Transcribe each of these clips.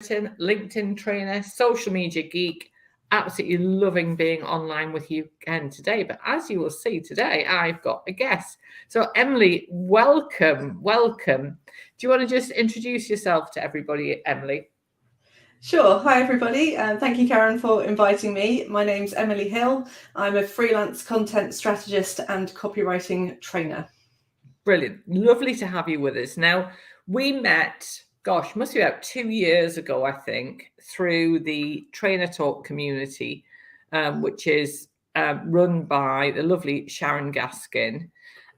LinkedIn trainer, social media geek, absolutely loving being online with you again today. But as you will see today, I've got a guest. So Emily, welcome. Do you want to just introduce yourself to everybody, Emily? Sure. Hi, everybody. Thank you, Karen, for inviting me. My name's Emily Hill. I'm a freelance content strategist and copywriting trainer. Brilliant. Lovely to have you with us. Now, we met, must be about 2 years ago, I think, through the Trainer Talk community, which is run by the lovely Sharon Gaskin.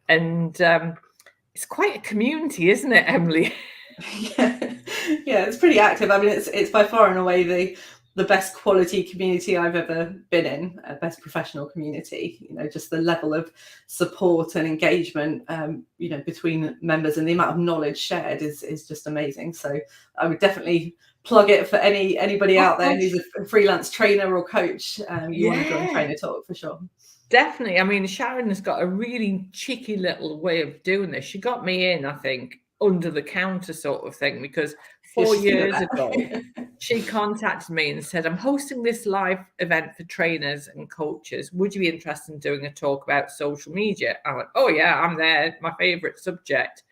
And it's quite a community, isn't it, Emily? Yeah, it's pretty active. I mean, it's by far and away the best quality community I've ever been in, best professional community. Just the level of support and engagement, between members, and the amount of knowledge shared is just amazing. So I would definitely plug it for anybody out there who's a freelance trainer or coach. You want to join Trainer Talk for sure. Definitely. I mean, Sharon has got a really cheeky little way of doing this. She got me in, I think, under the counter sort of thing, because 4 years ago, she contacted me and said, I'm hosting this live event for trainers and coaches. Would you be interested in doing a talk about social media? I went, oh yeah, I'm there. My favorite subject.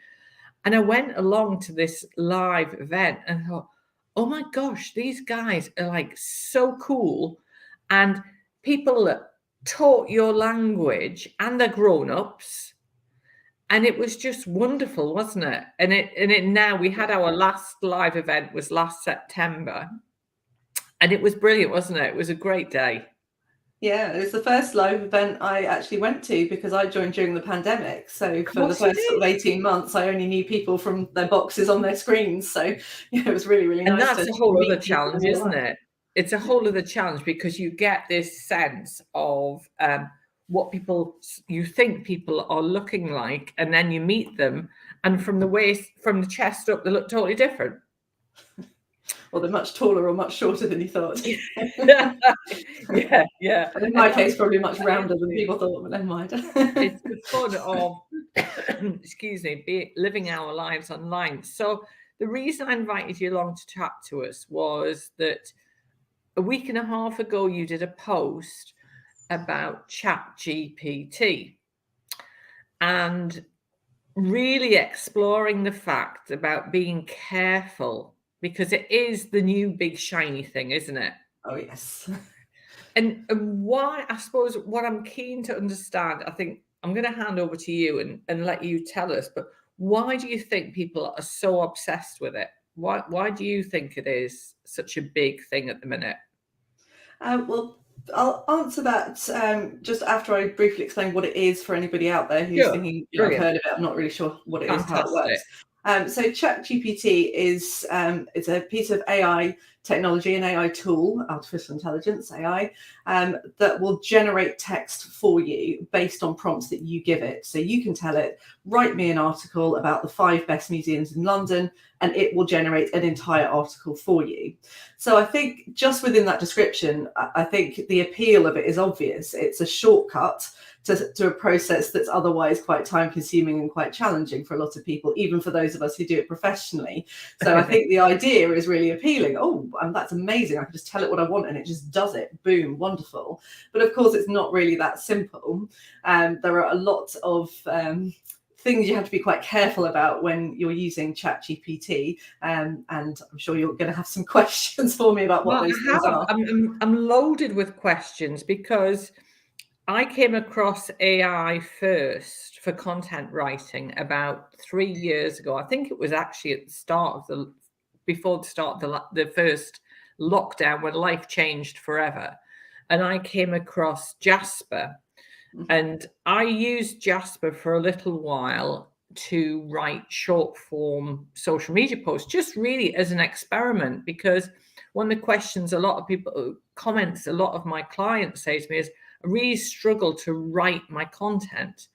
And I went along to this live event and thought, oh my gosh, these guys are like so cool. And people that taught your language, and they're grown-ups, and it was just wonderful, wasn't it? And it now, we had our last live event was last September, and it was brilliant, wasn't it? It was a great day. Yeah, it was the first live event I actually went to because I joined during the pandemic. So for the first sort of 18 months, I only knew people from their boxes on their screens. So yeah, it was really, really nice. And that's a whole other challenge, isn't it? It's a whole other challenge, because you get this sense of what you think people are looking like, and then you meet them, and from the chest up, they look totally different. Or they're much taller or much shorter than you thought. Yeah. And in my case, probably much rounder than people thought, but never mind. It's the fun of, living our lives online. So the reason I invited you along to chat to us was that a week and a half ago, you did a post about Chat GPT and really exploring the fact about being careful, because it is the new big shiny thing, isn't it? Oh, yes. And why, I suppose, what I'm keen to understand, I think I'm going to hand over to you and let you tell us, but why do you think people are so obsessed with it? Why do you think it is such a big thing at the minute? Well, I'll answer that just after I briefly explain what it is for anybody out there who's thinking, I've heard of it, I'm not really sure what it is, how it works. So Chat GPT is it's a piece of AI technology, an AI tool, artificial intelligence, AI, that will generate text for you based on prompts that you give it. So you can tell it, write me an article about the 5 best museums in London, and it will generate an entire article for you. So I think just within that description, I think the appeal of it is obvious. It's a shortcut to a process that's otherwise quite time consuming and quite challenging for a lot of people, even for those of us who do it professionally. So I think the idea is really appealing. Oh, that's amazing. I can just tell it what I want and it just does it. Boom, wonderful. But of course, it's not really that simple. There are a lot of things you have to be quite careful about when you're using Chat GPT, and I'm sure you're going to have some questions for me about what those things are. I'm loaded with questions, because I came across AI first for content writing about 3 years ago. I think it was actually at the start of before the start of the first lockdown, when life changed forever. And I came across Jasper. And I used Jasper for a little while to write short form social media posts, just really as an experiment, because one of the questions a lot of my clients say to me is, I really struggle to write my content.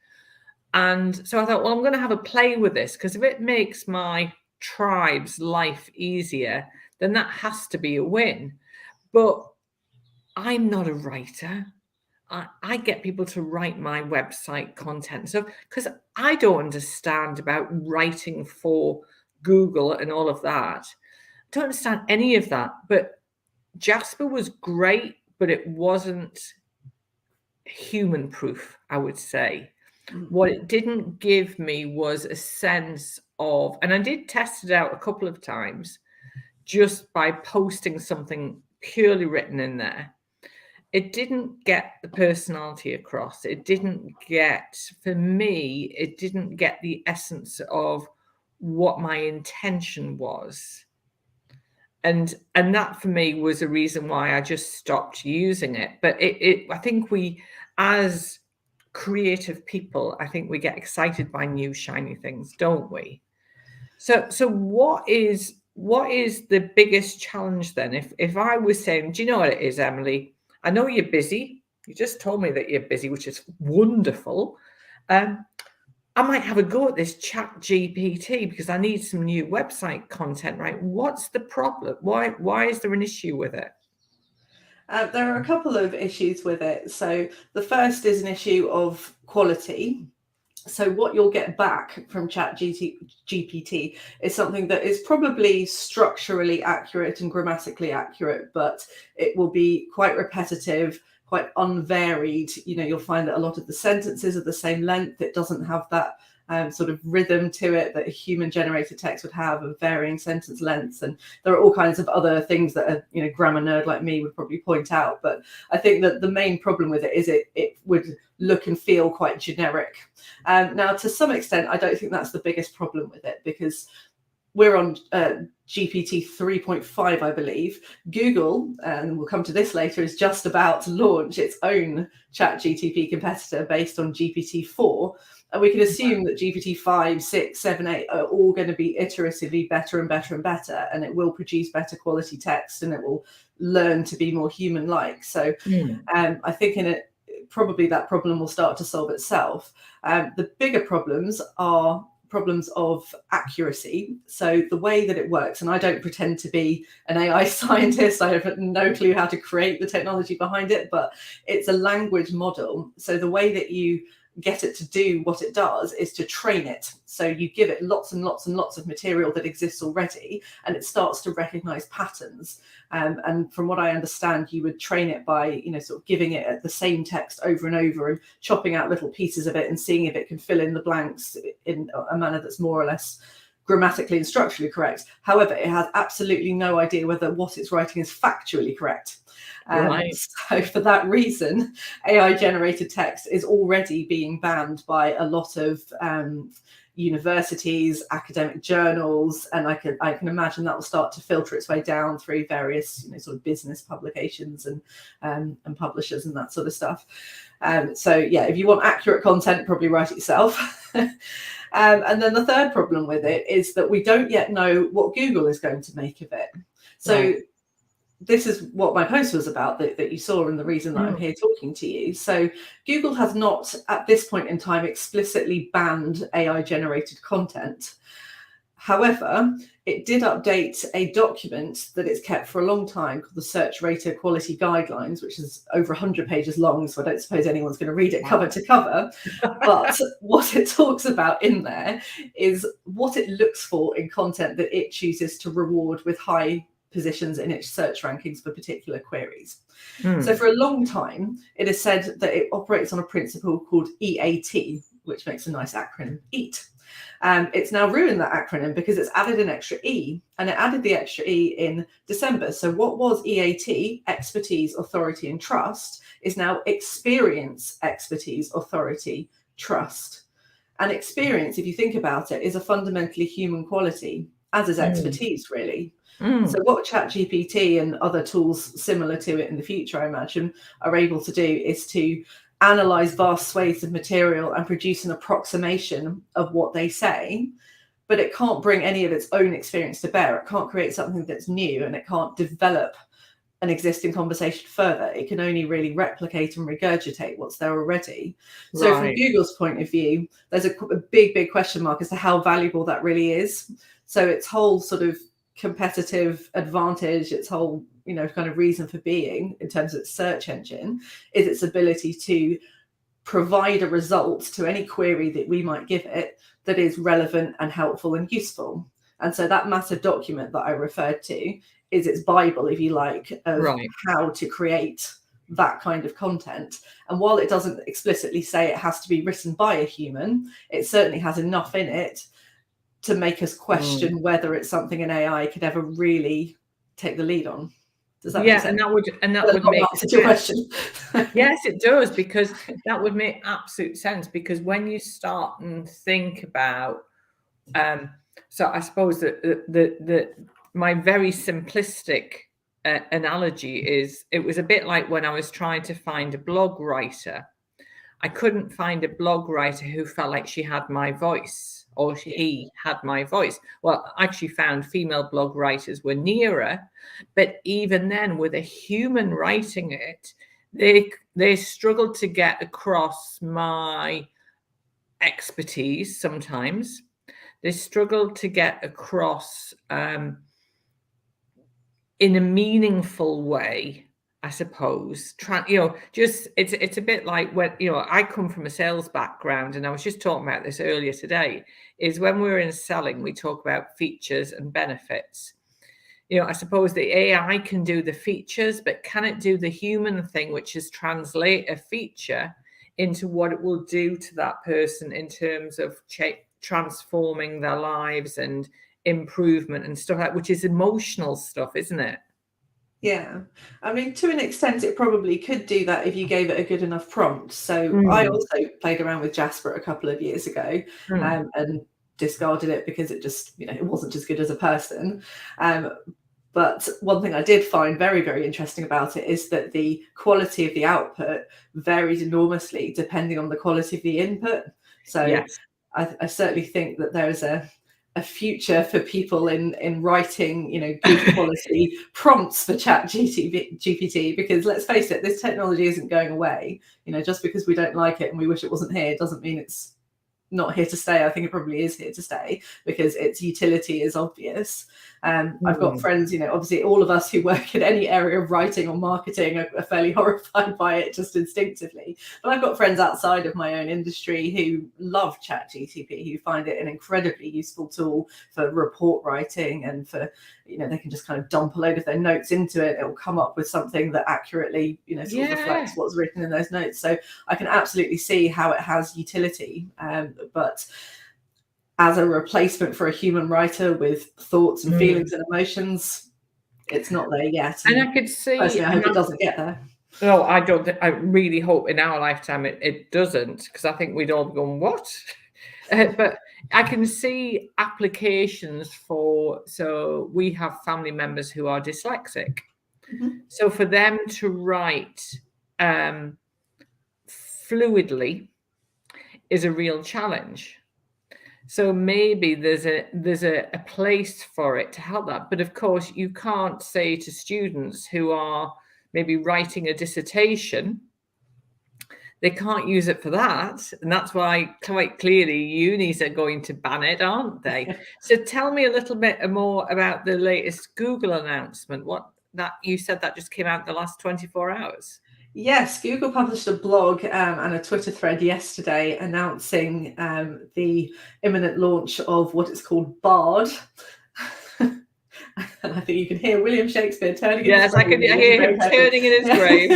And so I thought, well, I'm going to have a play with this, because if it makes my tribe's life easier, then that has to be a win. But I'm not a writer. I get people to write my website content. So, because I don't understand about writing for Google and all of that. don't understand any of that. But Jasper was great, but it wasn't human proof, I would say. What it didn't give me was a sense of, and I did test it out a couple of times just by posting something purely written in there. It didn't get the personality across. It didn't get, for me, it didn't get the essence of what my intention was. And that for me was a reason why I just stopped using it. But I think we, as creative people, I think we get excited by new shiny things, don't we? So what is the biggest challenge then? If I was saying, do you know what it is, Emily? I know you're busy. You just told me that you're busy, which is wonderful. I might have a go at this Chat GPT because I need some new website content, right? What's the problem? Why is there an issue with it? There are a couple of issues with it. So the first is an issue of quality. So what you'll get back from Chat GPT is something that is probably structurally accurate and grammatically accurate, but it will be quite repetitive, quite unvaried. You'll find that a lot of the sentences are the same length. It doesn't have that sort of rhythm to it that a human generated text would have, of varying sentence lengths. And there are all kinds of other things that a grammar nerd like me would probably point out. But I think that the main problem with it is it would look and feel quite generic. Now, to some extent, I don't think that's the biggest problem with it, because we're on GPT 3.5, I believe. Google, and we'll come to this later, is just about to launch its own Chat GPT competitor based on GPT 4. And we can assume that GPT 5, 6, 7, 8 are all going to be iteratively better and better and better, and it will produce better quality text, and it will learn to be more human-like. So I think probably that problem will start to solve itself. The bigger problems are problems of accuracy. So the way that it works, and I don't pretend to be an AI scientist, I have no clue how to create the technology behind it, but it's a language model. So the way that you get it to do what it does is to train it. So you give it lots and lots and lots of material that exists already, and it starts to recognize patterns. And from what I understand, you would train it by, sort of giving it the same text over and over and chopping out little pieces of it and seeing if it can fill in the blanks in a manner that's more or less grammatically and structurally correct. However, it has absolutely no idea whether what it's writing is factually correct. Right. So for that reason, AI generated text is already being banned by a lot of universities, academic journals, and I can imagine that will start to filter its way down through various sort of business publications and publishers and that sort of stuff. So yeah, if you want accurate content, probably write it yourself. And then the third problem with it is that we don't yet know what Google is going to make of it. So right. This is what my post was about that you saw, and the reason that I'm here talking to you. So Google has not, at this point in time, explicitly banned AI generated content. However, it did update a document that it's kept for a long time called the Search Rater Quality Guidelines, which is over 100 pages long, so I don't suppose anyone's going to read it cover to cover. But what it talks about in there is what it looks for in content that it chooses to reward with high positions in its search rankings for particular queries. So for a long time, it is said that it operates on a principle called EAT, which makes a nice acronym, EAT. It's now ruined that acronym because it's added an extra E, and it added the extra E in December. So what was EAT, expertise, authority, and trust, is now experience, expertise, authority, trust. And experience, if you think about it, is a fundamentally human quality, as is expertise, really. So what Chat GPT and other tools similar to it in the future, I imagine, are able to do is to analyze vast swathes of material and produce an approximation of what they say, but it can't bring any of its own experience to bear. It can't create something that's new, and it can't develop an existing conversation further. It can only really replicate and regurgitate what's there already. So from Google's point of view, there's a big question mark as to how valuable that really is. So its whole sort of competitive advantage, its whole kind of reason for being in terms of its search engine, is its ability to provide a result to any query that we might give it that is relevant and helpful and useful. And so that massive document that I referred to is its Bible, if you like, of how to create that kind of content. And while it doesn't explicitly say it has to be written by a human, it certainly has enough in it to make us question whether it's something an AI could ever really take the lead on. Does that make sense? And that would make sense. Your question. Yes, it does, because that would make absolute sense. Because when you start and think about, so I suppose that my very simplistic analogy is, it was a bit like when I was trying to find a blog writer. I couldn't find a blog writer who felt like she had my voice, or he had my voice. Well, I actually found female blog writers were nearer, but even then, with a human writing it, they struggled to get across my expertise. Sometimes they struggled to get across in a meaningful way, I suppose. It's a bit like when, I come from a sales background, and I was just talking about this earlier today, is when we're in selling, we talk about features and benefits. I suppose the AI can do the features, but can it do the human thing, which is translate a feature into what it will do to that person in terms of transforming their lives and improvement and stuff like that, which is emotional stuff, isn't it? Yeah, I mean, to an extent, it probably could do that if you gave it a good enough prompt. So I also played around with Jasper a couple of years ago and discarded it because it just, it wasn't as good as a person. But one thing I did find very, very interesting about it is that the quality of the output varies enormously depending on the quality of the input. So yes. I certainly think that there's a future for people in writing, good quality prompts for Chat GPT, because let's face it, this technology isn't going away. Just because we don't like it and we wish it wasn't here doesn't mean it's not here to stay. I think it probably is here to stay because its utility is obvious. I've got friends, obviously all of us who work in any area of writing or marketing are fairly horrified by it just instinctively. But I've got friends outside of my own industry who love Chat GPT, who find it an incredibly useful tool for report writing and for, they can just kind of dump a load of their notes into it. It will come up with something that accurately, sort of reflects what's written in those notes. So I can absolutely see how it has utility. But as a replacement for a human writer with thoughts and feelings and emotions, it's not there yet. And I could see, personally, I hope it doesn't get there. No, I don't. I really hope in our lifetime it doesn't, because I think we'd all be going, what? But I can see applications so we have family members who are dyslexic. So for them to write fluidly is a real challenge. So maybe there's a place for it to help that. But of course, you can't say to students who are maybe writing a dissertation, they can't use it for that. And that's why quite clearly unis are going to ban it, aren't they? So tell me a little bit more about the latest Google announcement. That you said that just came out in the last 24 hours. Yes, Google published a blog and a Twitter thread yesterday announcing the imminent launch of what is called Bard. And I think you can hear William Shakespeare turning in his grave. Yes, I can hear him turning in his grave.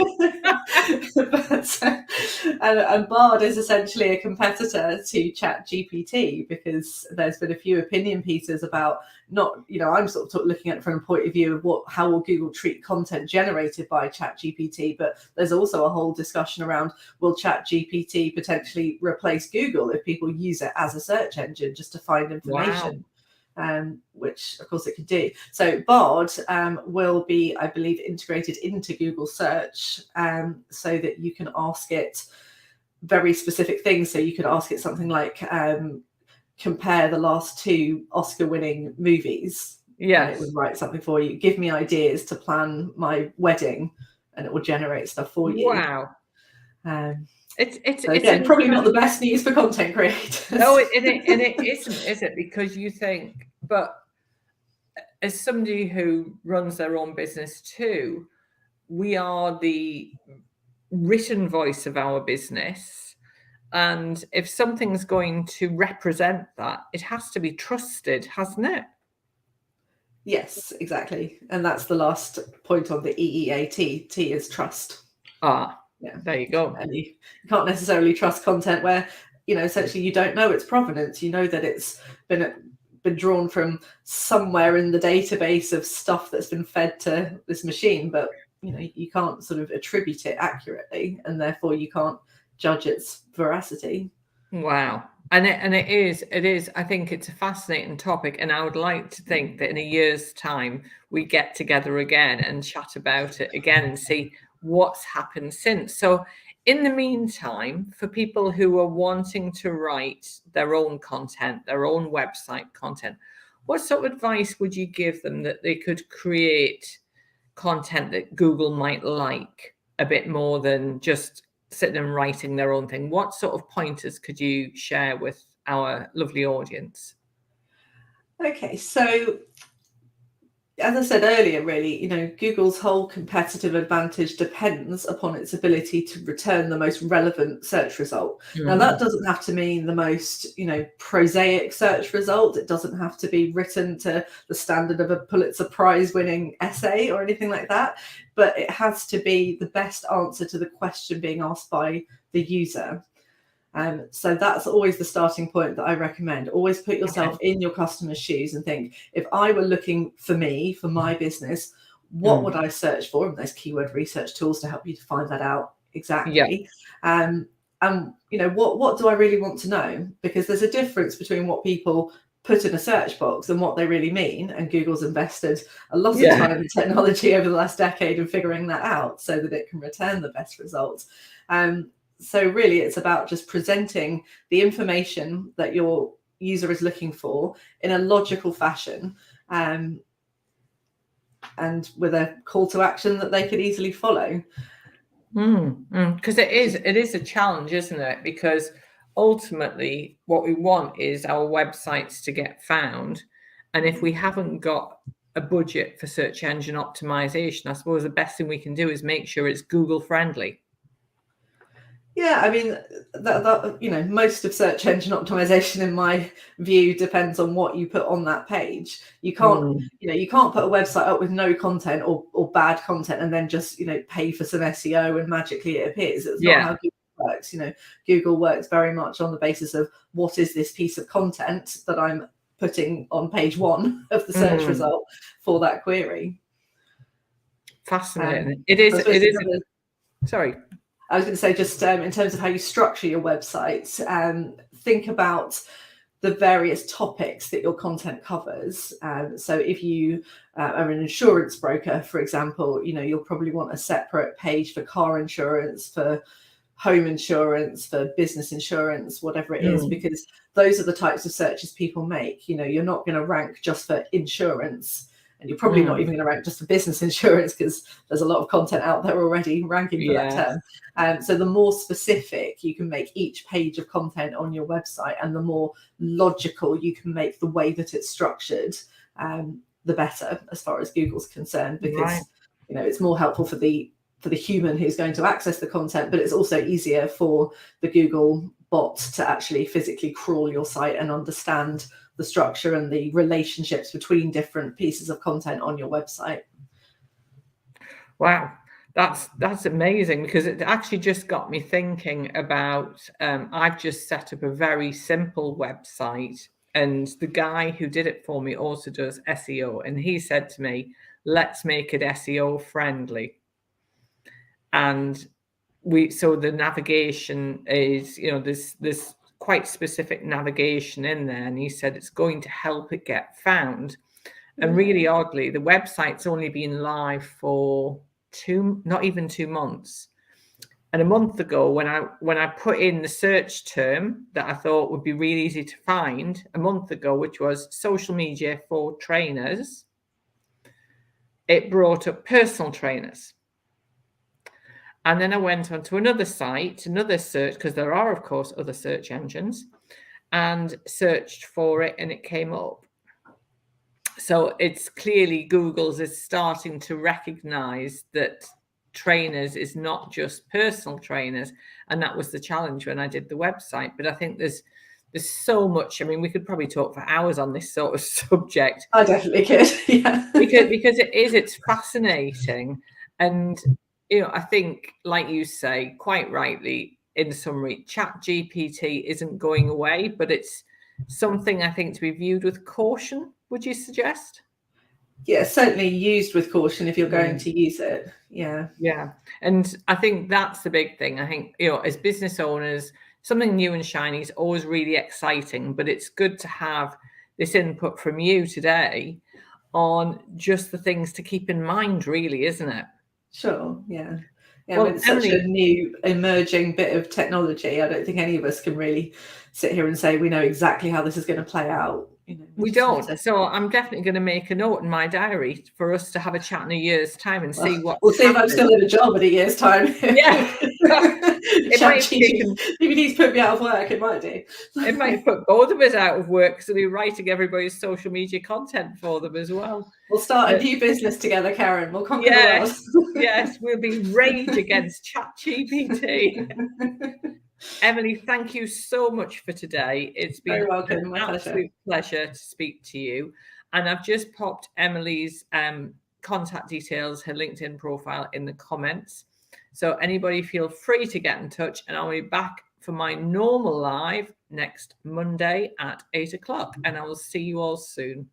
And Bard is essentially a competitor to Chat GPT, because there's been a few opinion pieces about I'm sort of looking at it from a point of view of how will Google treat content generated by Chat GPT, but there's also a whole discussion around, will Chat GPT potentially replace Google if people use it as a search engine just to find information? Wow. Which of course it could do. So Bard will be, I believe, integrated into Google search so that you can ask it very specific things. So you could ask it something like, compare the last 2 Oscar-winning movies. Yeah, it would write something for you. Give me ideas to plan my wedding, and it will generate stuff for you. Wow. It's probably not the best news for content creators. No, it isn't, is it? Because you think, but as somebody who runs their own business too, we are the written voice of our business. And if something's going to represent that, it has to be trusted, hasn't it? Yes, exactly. And that's the last point on the EEAT. T is trust. Yeah, there you go. And you can't necessarily trust content where, essentially you don't know its provenance. You know that it's been drawn from somewhere in the database of stuff that's been fed to this machine, but you can't sort of attribute it accurately, and therefore you can't judge its veracity. Wow. And it is, I think it's a fascinating topic, and I would like to think that in a year's time we get together again and chat about it again and see what's happened since. So in the meantime, for people who are wanting to write their own content, their own website content, what sort of advice would you give them that they could create content that Google might like a bit more than just sitting and writing their own thing? What sort of pointers could you share with our lovely audience? Okay, so as I said earlier, really, Google's whole competitive advantage depends upon its ability to return the most relevant search result. Now, that doesn't have to mean the most, prosaic search result. It doesn't have to be written to the standard of a Pulitzer Prize winning essay or anything like that, but it has to be the best answer to the question being asked by the user. So that's always the starting point that I recommend. Always put yourself in your customer's shoes and think, if I were looking for me, for my business, what would I search for? And there's keyword research tools to help you to find that out exactly. And what do I really want to know? Because there's a difference between what people put in a search box and what they really mean. And Google's invested a lot of time and technology over the last decade in figuring that out so that it can return the best results. So really, it's about just presenting the information that your user is looking for in a logical fashion, and with a call to action that they could easily follow. Because it is a challenge, isn't it? Because ultimately, what we want is our websites to get found, and if we haven't got a budget for search engine optimization, I suppose the best thing we can do is make sure it's Google friendly. Yeah, I mean, that most of search engine optimization, in my view, depends on what you put on that page. You can't, you can't put a website up with no content or bad content and then just, pay for some SEO and magically it appears. It's not how Google works. Google works very much on the basis of what is this piece of content that I'm putting on page 1 of the search result for that query. Fascinating. It is. Sorry. I was going to say, just in terms of how you structure your website, think about the various topics that your content covers. So if you are an insurance broker, for example, you'll probably want a separate page for car insurance, for home insurance, for business insurance, whatever it is, because those are the types of searches people make. You're not going to rank just for insurance. And you're probably not even going to rank just for business insurance because there's a lot of content out there already ranking for that term. So the more specific you can make each page of content on your website, and the more logical you can make the way that it's structured, the better as far as Google's concerned, because it's more helpful for the human who's going to access the content, but it's also easier for the Google bot to actually physically crawl your site and understand the structure and the relationships between different pieces of content on your website. Wow, that's amazing, because it actually just got me thinking about, I've just set up a very simple website, and the guy who did it for me also does SEO, and he said to me, let's make it SEO friendly. And so the navigation is, there's quite specific navigation in there, and he said it's going to help it get found. And really oddly, the website's only been live for not even 2 months. And a month ago, when I put in the search term that I thought would be really easy to find a month ago, which was social media for trainers, it brought up personal trainers. And then I went on to another site, another search, because there are, of course, other search engines, and searched for it, and it came up. So it's clearly Google's is starting to recognize that trainers is not just personal trainers. And that was the challenge when I did the website. But I think there's there's so much. I mean, we could probably talk for hours on this sort of subject. I definitely could, yeah. because it's fascinating. And, you know, I think, like you say, quite rightly, in summary, Chat GPT isn't going away, but it's something I think to be viewed with caution, would you suggest? Yeah, certainly used with caution if you're going to use it. Yeah. Yeah. And I think that's the big thing. I think, you know, as business owners, something new and shiny is always really exciting, but it's good to have this input from you today on just the things to keep in mind, really, isn't it? Sure, yeah. Yeah, well, I mean, it's such a new emerging bit of technology. I don't think any of us can really sit here and say we know exactly how this is going to play out. You know, we don't. So I'm definitely going to make a note in my diary for us to have a chat in a year's time and see what. We'll see if I'm still in a job in a year's time. Yeah. GPT's put me out of work. It might do. It might put both of us out of work, so we're writing everybody's social media content for them as well. We'll start a new business together, Karen. We'll conquer the world. Yes, we'll be rage against Chat GPT. Emily, thank you so much for today. It's been an absolute pleasure to speak to you. And I've just popped Emily's contact details, her LinkedIn profile, in the comments. So anybody feel free to get in touch, and I'll be back for my normal live next Monday at 8 o'clock, and I will see you all soon.